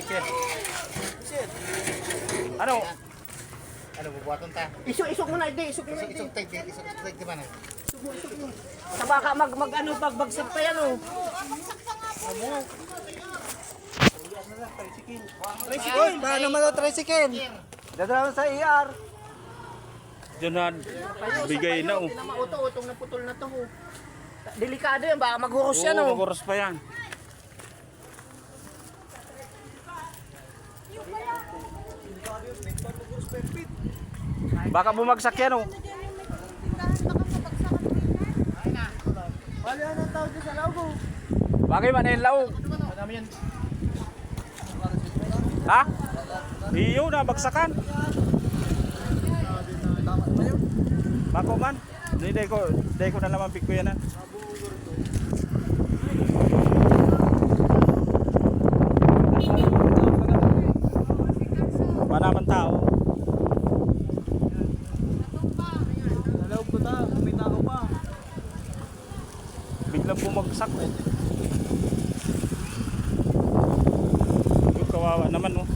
tricycle. Ano? Ano, bubuhaton ta? Isok muna, hindi. Isok muna, hindi. Isok tayo di ba na? Sa baka ano, pagbagsak pa yan, oh. Tricycle! Baka naman daw tricycle. Dadalaman sa ER. Diyan na, bigay na oh. Utong naputol na to, oh. Delikado yan, baka maghuros yan, oh. Maguros pa yan. Baka bumagsak yan oh. Wala na tao dyan sa loob, oh. Bagay man yung laog. Madami yan. Ha? Iyo na bagsakan. Bako man. Hindi ko na naman pick ko yan. Wala naman tao. Nalaog ko ta, may tao pa. Biglang bumagsak oh. Yung kawawa naman oh.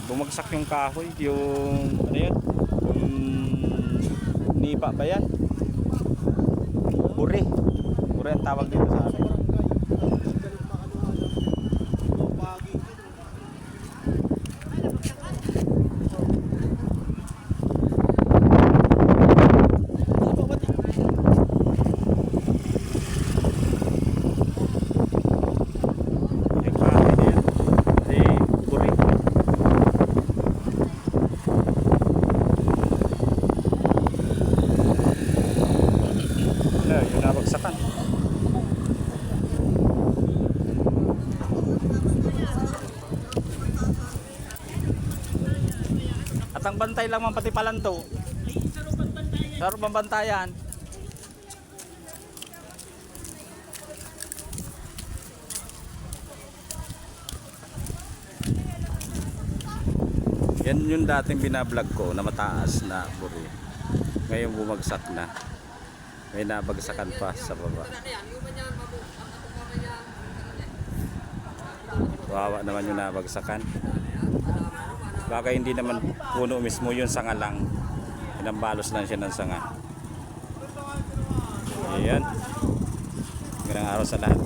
Bumagsak yung kahoy, yung ano yun? Yung nipa ba yan? Buri. Buri ang tawag dito sa amin. Yung kahoy na yan. Ay, buri. Ano, yung nabagsakan. At ang bantay lang man pati palanto. Saro bang bantayan? Yan yung dating binablog ko na mataas na buri. Ngayon bumagsak na. May nabagsakan pa sa baba. Wawa naman yung nabagsakan. Baka hindi naman puno mismo yun, sanga lang. Pinambalos lang siya ng sanga. Ayan. Magandang araw sa lahat.